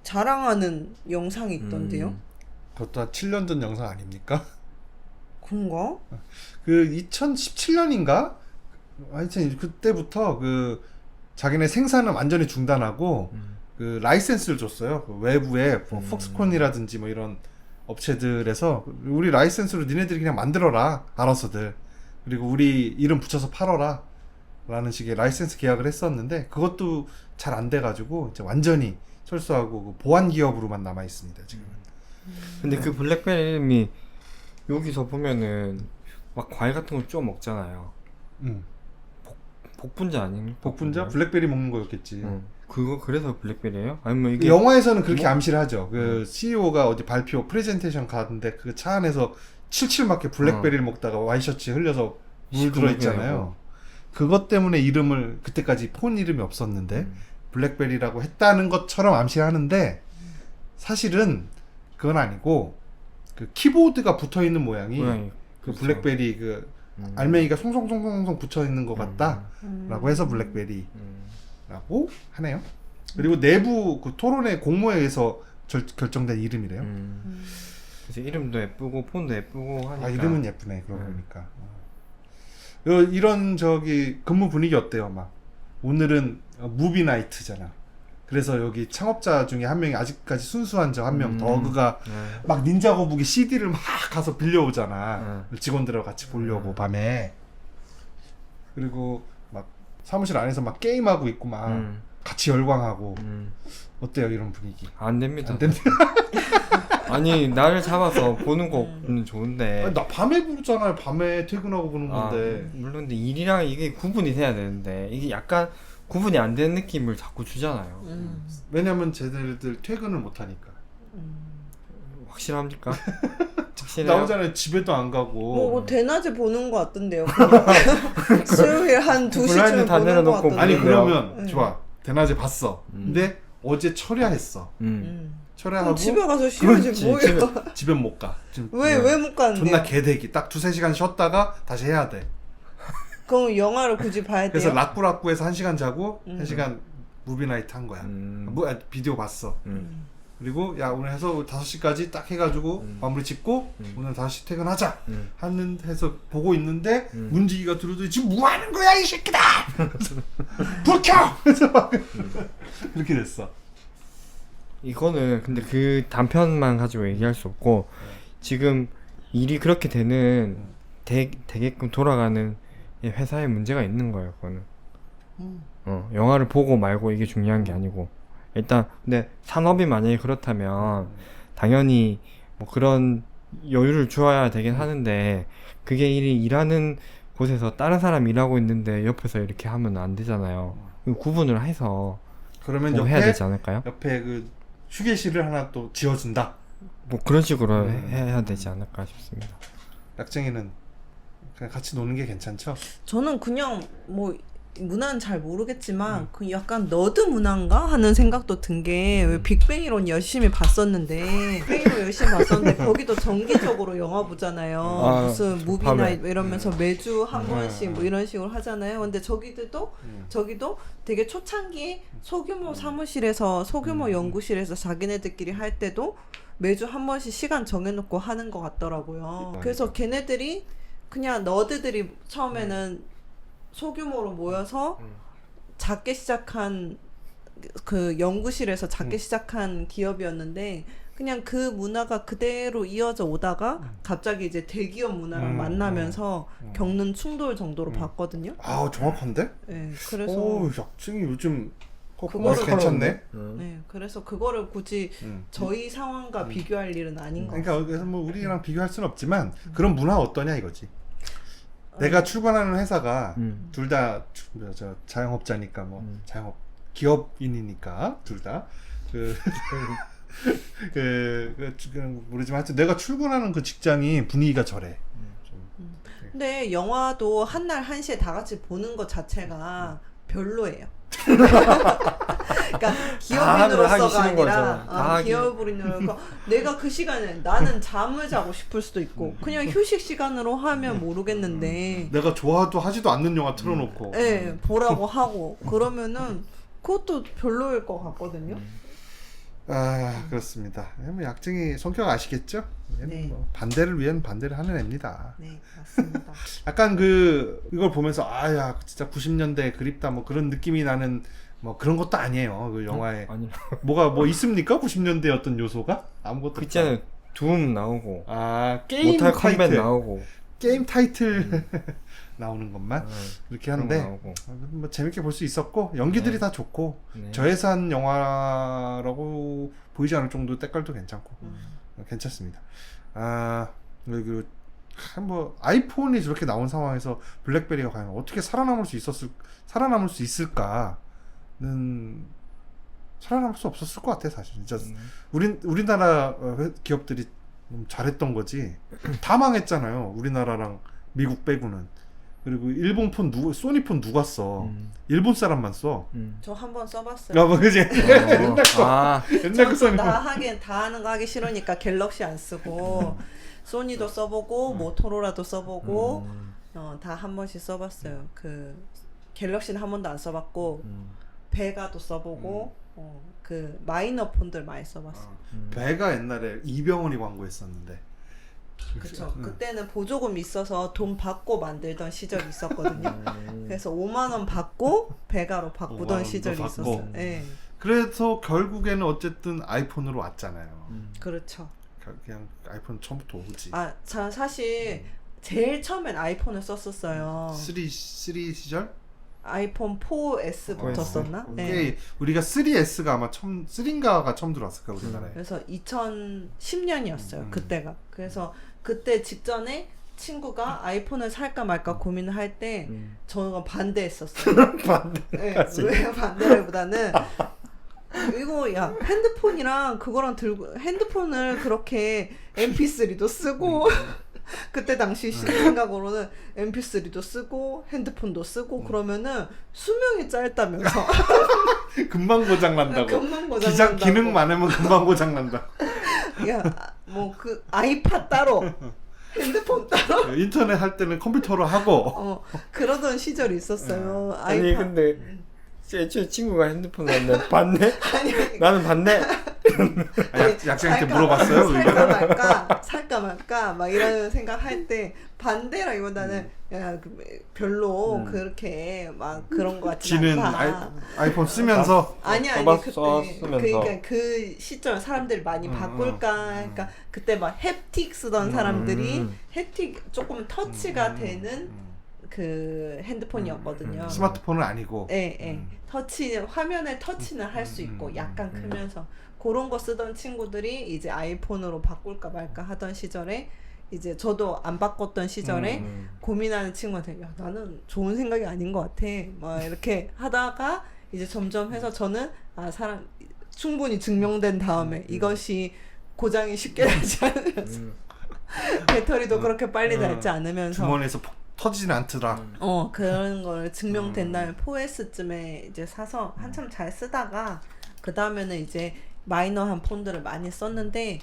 자랑하는 영상이 있던데요? 그것도 한 7년 전 영상 아닙니까? 그런가? 그 2017년인가? 하여튼 그때부터 그 자기네 생산을 완전히 중단하고 그 라이센스를 줬어요. 그 외부에 뭐 폭스콘이라든지 뭐 이런 업체들에서 우리 라이센스로 니네들이 그냥 만들어라 알아서들. 그리고 우리 이름 붙여서 팔아라 라는 식의 라이센스 계약을 했었는데 그것도 잘 안 돼가지고 이제 완전히 철수하고 그 보안 기업으로만 남아 있습니다 지금. 근데 그 블랙베리 이름이 여기서 보면은 막 과일 같은 거 쪼 먹잖아요. 복분자 아닌가? 복분자? 블랙베리 먹는 거였겠지. 그거 그래서 블랙베리예요? 아니면 이게 영화에서는 그렇게 암시를 하죠. 그 CEO가 어디 발표 프레젠테이션 가는데 그 차 안에서 칠칠맞게 블랙베리를 먹다가 와이셔츠에 흘려서 물 들어 있잖아요. 그것 때문에 이름을 그때까지 폰 이름이 없었는데 블랙베리라고 했다는 것처럼 암시하는데 사실은 그건 아니고 그 키보드가 붙어 있는 모양이 그 그렇죠. 블랙베리 그 알맹이가 송송송송송 붙어 있는 것 같다라고 해서 블랙베리라고 하네요. 그리고 내부 그 토론회 공모회에서 결정된 이름이래요. 그래서 이름도 예쁘고 폰도 예쁘고 하니까. 아 이름은 예쁘네. 그러고 보니까. 이런 저기 근무 분위기 어때요? 막 오늘은 무비 나이트잖아. 그래서 여기 창업자 중에 한 명이 아직까지 순수한 저 한 명 더그가 막 닌자 거북이 CD를 막 가서 빌려오잖아. 직원들하고 같이 보려고 밤에. 그리고 막 사무실 안에서 막 게임하고 있고 막 같이 열광하고. 어때요 이런 분위기? 안 됩니다. 안 됩니다. 아니 나를 잡아서 보는 거는 좋은데. 아니, 나 밤에 보잖아요. 밤에 퇴근하고 보는 건데. 물론 근데 일이랑 이게 구분이 돼야 되는데 이게 약간 구분이 안 되는 느낌을 자꾸 주잖아요. 왜냐면 쟤네들 퇴근을 못 하니까. 확실합니까? 확실해요? 나오잖아요. 집에도 안 가고. 뭐 대낮에 보는 것 같던데요. 그냥. 수요일 한 2시쯤 블라인드 다 보는 것 내려놓고 같던데. 아니 그래요? 그러면 좋아. 대낮에 봤어. 근데 어제 철야했어. 철야하고 그럼 집에 가서 쉬어야지 뭐예요. 집에 못 가. 지금 왜 못 가는데요? 존나 개대기. 딱 2-3시간 쉬었다가 다시 해야 돼. 그럼 영화를 굳이 봐야 돼요? 그래서 락구락구에서 1시간 자고 1시간 무비나이트 한 거야. 비디오 봤어. 그리고 야 오늘 해서 5시까지 딱 해가지고 마무리 짓고 오늘 5시 퇴근하자 하는 해서 보고 있는데 문지기가 들어오더니 지금 뭐 하는 거야 이 새끼다. 불 켜. 그래서 막 그렇게 됐어. 이거는 근데 그 단편만 가지고 얘기할 수 없고 지금 일이 그렇게 되는 되게끔 돌아가는 이 회사에 문제가 있는 거예요. 그거는 영화를 보고 말고 이게 중요한 게 아니고 일단 근데 산업이 만약에 그렇다면 당연히 뭐 그런 여유를 주어야 되긴 하는데 그게 일하는 곳에서 다른 사람 일하고 있는데 옆에서 이렇게 하면 안 되잖아요. 구분을 해서 그러면 뭐 옆에 해야 되지 않을까요? 옆에 그 휴게실을 하나 또 지어준다. 뭐 그런 식으로 해야 되지 않을까 싶습니다. 약쟁이는 그냥 같이 노는 게 괜찮죠? 저는 그냥 뭐 문화는 잘 모르겠지만 그 약간 너드 문화인가 하는 생각도 든 게 왜 빅뱅이론 열심히 봤었는데 빅뱅이론 열심히 봤었는데 거기도 정기적으로 영화 보잖아요. 아, 무슨 무비나잇 밤에. 이러면서 매주 한 번씩 뭐 이런 식으로 하잖아요. 근데 저기도 되게 초창기에 소규모 사무실에서 소규모 연구실에서 자기네들끼리 할 때도 매주 한 번씩 시간 정해놓고 하는 것 같더라고요. 그래서 걔네들이 그냥 너드들이 처음에는 소규모로 모여서 작게 시작한 그 연구실에서 작게 시작한 기업이었는데 그냥 그 문화가 그대로 이어져 오다가 갑자기 이제 대기업 문화랑 만나면서 겪는 충돌 정도로 봤거든요. 아 정확한데? 네, 그래서 오 약쟁이 요즘 그거를 괜찮네. 네, 그래서 그거를 굳이 저희 상황과 비교할 일은 아닌 것 같아요. 그러니까 그래서 뭐 우리랑 비교할 수는 없지만 그런 문화 어떠냐 이거지. 내가 출근하는 회사가 둘 다 자영업자니까 뭐 자영업 기업인이니까 둘 다 모르지만 하여튼 내가 출근하는 그 직장이 분위기가 저래. 근데 영화도 한날 1시에 다 같이 보는 것 자체가 별로예요. 그러니까 하기 기업인으로서가 싫은 아니라 거죠. 다 하기. 기업인으로서 내가 그 시간에 나는 잠을 자고 싶을 수도 있고 그냥 휴식 시간으로 하면 모르겠는데 내가 좋아도 하지도 않는 영화 틀어놓고. 네, 보라고 하고 그러면은 그것도 별로일 것 같거든요. 아 그렇습니다. 뭐 약쟁이 성격 아시겠죠? 네. 뭐 반대를 위한 반대를 하는 애입니다. 네, 맞습니다. 약간 이걸 보면서 아야 진짜 90년대 그립다 뭐 그런 느낌이 나는 뭐 그런 것도 아니에요. 그 영화에 아니 뭐가 뭐 있습니까? 90년대 어떤 요소가 아무것도 그 있잖아요. 둠 나오고 아 게임 모탈 컴뱃 타이틀 나오고 게임 타이틀 나오는 것만 이렇게 그런 거 하는데 나오고. 뭐 재밌게 볼 수 있었고 연기들이 네. 다 좋고 네. 저예산 영화라고 보이지 않을 정도 때깔도 괜찮고 괜찮습니다. 아 그리고 뭐 아이폰이 저렇게 나온 상황에서 블랙베리가 과연 어떻게 살아남을 수 있을까는 살아남을 수 없었을 것 같아 사실. 진짜 우리나라 기업들이 잘했던 거지 다 망했잖아요. 우리나라랑 미국 빼고는. 그리고 일본 폰 소니 폰 누가 써? 일본 사람만 써. 저 한 번 써봤어요. 야, 뭐 그지? 옛날 거. 옛날 거 소니 폰. 다 하는 거 하기 싫으니까 갤럭시 안 쓰고 소니도 써보고 모토로라도 써보고 다 한 번씩 써봤어요. 그 갤럭시는 한 번도 안 써봤고 베가도 써보고 그 마이너 폰들 많이 써봤어요. 배가 옛날에 이병헌이 광고했었는데. 그쵸. 그때는 보조금 있어서 돈 받고 만들던 시절이 있었거든요. 그래서 5만 원 받고 베가로 5만 바꾸던 원도 시절이 받고. 있었어요. 네. 그래서 결국에는 어쨌든 아이폰으로 왔잖아요. 그렇죠. 그냥 아이폰 처음부터 오지. 사실 제일 처음엔 아이폰을 썼었어요. 3 시절? 아이폰 4S부터 썼나? 네. 우리가 3S가 아마 3인가가 처음 들어왔을 거야 우리나라에. 그래서 2010년이었어요. 그때가. 그래서 그때 직전에 친구가 아이폰을 살까 말까 고민을 할 때 저는 반대했었어요. 네, 왜 반대라기보다는 이거 야 핸드폰이랑 그거랑 들고 핸드폰을 그렇게 MP3도 쓰고 그때 당시 생각으로는 MP3도 쓰고 핸드폰도 쓰고 그러면은 수명이 짧다면서 금방 고장 난다고. 금방 고장 기장 난다고. 기능 많으면 금방 고장 난다. 야 뭐 그 아이팟 따로 핸드폰 따로 인터넷 할 때는 컴퓨터로 하고. 그러던 시절이 있었어요. 아니 아이팟. 근데 애초에 친구가 핸드폰 샀는데 봤네? 아니 나는 봤네? 약생한테 물어봤어요? 살까 말까 막 이런 생각할 때 반대라기보다는 야 별로 그렇게 막 그런 거 같지 지는 않다. 아이폰 쓰면서 아니 써봤어, 그때 쓰면서. 그러니까 그 시절 사람들이 많이 바꿀까 그러니까 그때 막 햅틱 쓰던 사람들이 햅틱 조금 터치가 되는 그 핸드폰이었거든요. 스마트폰은 아니고. 예, 예. 터치 화면에 터치는 할 수 있고 약간 크면서 그런 거 쓰던 친구들이 이제 아이폰으로 바꿀까 말까 하던 시절에 이제 저도 안 바꿨던 시절에 고민하는 친구한테 야 나는 좋은 생각이 아닌 것 같아 막 이렇게 하다가 이제 점점 해서 저는 사람 충분히 증명된 다음에 이것이 고장이 쉽게 나지 않으면서 배터리도 그렇게 빨리 닳지 않으면서 주머니에서 터지진 않더라. 그런 걸 증명된 다음에 4S쯤에 이제 사서 한참 잘 쓰다가 그 다음에는 이제 마이너한 폰들을 많이 썼는데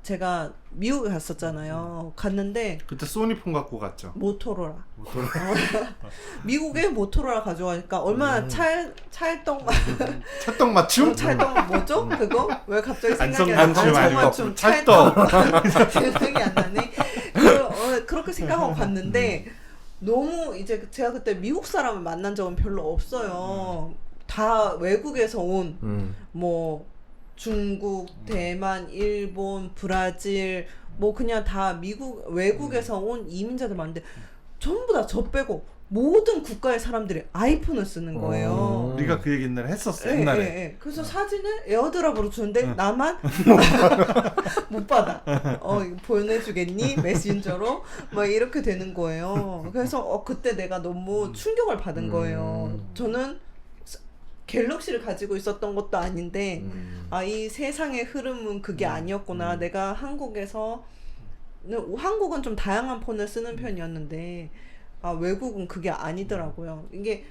제가 미국에 갔었잖아요. 갔는데 그때 소니폰 갖고 갔죠. 모토로라. 미국에 모토로라 가져가니까 얼마나 찰떡 찰떡 맞춤? 찰떡 뭐죠? 그거? 왜 갑자기 생각이 안 안성맞춤 나? 아니고 안성맞춤 찰떡. 생각이 안 나네. 그렇게 생각하고 갔는데 너무 이제 제가 그때 미국 사람을 만난 적은 별로 없어요. 다 외국에서 온 뭐 중국, 대만, 일본, 브라질 뭐 그냥 다 외국에서 온 이민자들 많은데 전부 다 저 빼고 모든 국가의 사람들이 아이폰을 쓰는 거예요. 우리가 그 얘기 옛날에 했었어. 예, 옛날에. 예, 예. 그래서 사진을 에어드랍으로 주는데 나만 못 받아. 이거 보내주겠니? 메신저로 막 이렇게 되는 거예요. 그래서 그때 내가 너무 충격을 받은 거예요. 저는 갤럭시를 가지고 있었던 것도 아닌데 이 세상의 흐름은 그게 아니었구나. 내가 한국은 좀 다양한 폰을 쓰는 편이었는데 외국은 그게 아니더라고요. 이게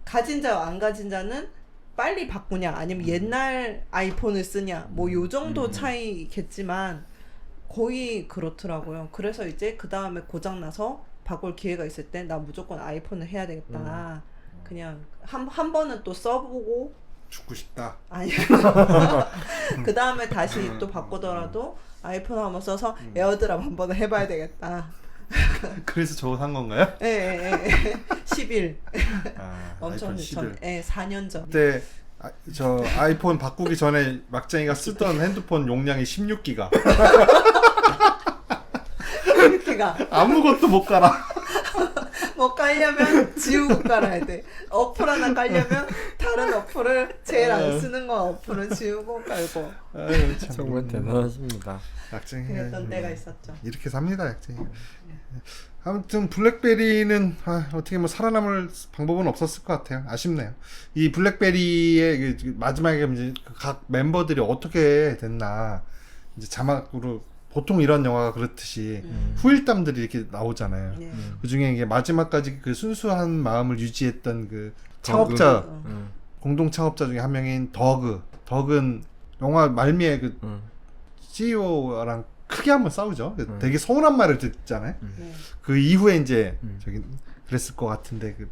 가진 자와 안 가진 자는 빨리 바꾸냐 아니면 옛날 아이폰을 쓰냐 뭐 요 정도 차이겠지만 거의 그렇더라고요. 그래서 이제 그 다음에 고장 나서 바꿀 기회가 있을 때 나 무조건 아이폰을 해야 되겠다. 그냥 한 번은 또 써보고 죽고 싶다. 아니 그 다음에 다시 또 바꾸더라도 아이폰 한번 써서 에어드랍 한 번은 해봐야 되겠다. 그래서 저거 산 건가요? 예. 10일. 엄청 아이폰 11. 4년 전. 그때 저 아이폰 바꾸기 전에 막장이가 쓰던 핸드폰 용량이 16기가. 이렇게가 아무것도 못 깔아. 뭐 깔려면 지우고 깔아야 돼. 어플 하나 깔려면 다른 어플을 제일 안 쓰는 거 어플은 지우고 깔고. 아유, 참. 정말 대단하십니다. 약쟁이. 그랬던 때가 있었죠. 이렇게 삽니다, 약쟁이. 아무튼 블랙베리는 어떻게 뭐 살아남을 방법은 없었을 것 같아요. 아쉽네요. 이 블랙베리의 마지막에 이제 각 멤버들이 어떻게 됐나 이제 자막으로 보통 이런 영화가 그렇듯이 후일담들이 이렇게 나오잖아요. 네. 그 중에 이게 마지막까지 그 순수한 마음을 유지했던 그 창업자 공동 창업자 중에 한 명인 덕은 영화 말미에 그 CEO랑 크게 한번 싸우죠. 되게 서운한 말을 듣잖아요. 네. 그 이후에 이제 저기 그랬을 것 같은데 그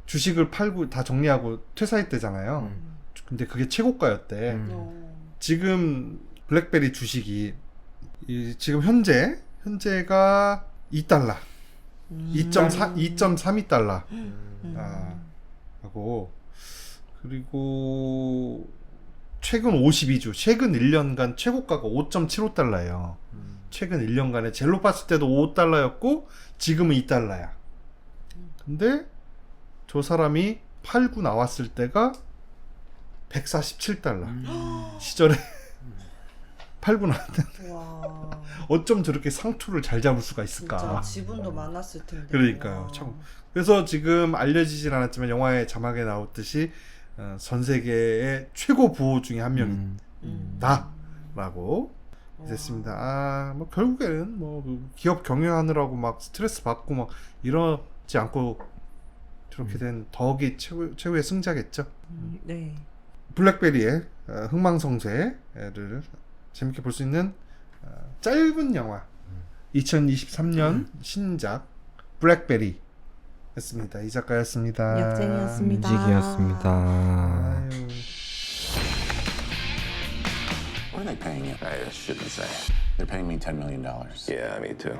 주식을 팔고 다 정리하고 퇴사했대잖아요. 근데 그게 최고가였대. 지금 블랙베리 주식이 지금 현재가 2달러, 2.32달러 하고 그리고 최근 52주, 최근 1년간 최고가가 5.75달러예요. 최근 1년간에 젤로 봤을 때도 5달러였고 지금은 2달러야. 근데 저 사람이 팔고 나왔을 때가 147달러. 시절에 팔고 나왔는데 와. 어쩜 저렇게 상투를 잘 잡을 수가 있을까? 진짜 지분도 많았을 텐데. 그러니까요. 와. 참. 그래서 지금 알려지진 않았지만 영화의 자막에 나왔듯이 전 세계의 최고 부호 중에 한 명이다라고 됐습니다. 뭐 결국에는 뭐그 기업 경영하느라고 막 스트레스 받고 막 이러지 않고 저렇게 된 덕이 최후의 승자겠죠. 네. 블랙베리의 흥망성쇠를 재밌게 볼 수 있는 짧은 영화 2023년 신작 블랙베리 였습니다. 이 작가였습니다. 역쟁이었습니다. 움직이었습니다. 아유. What are they paying you? I shouldn't say. They're paying me $10 million. Yeah, me too.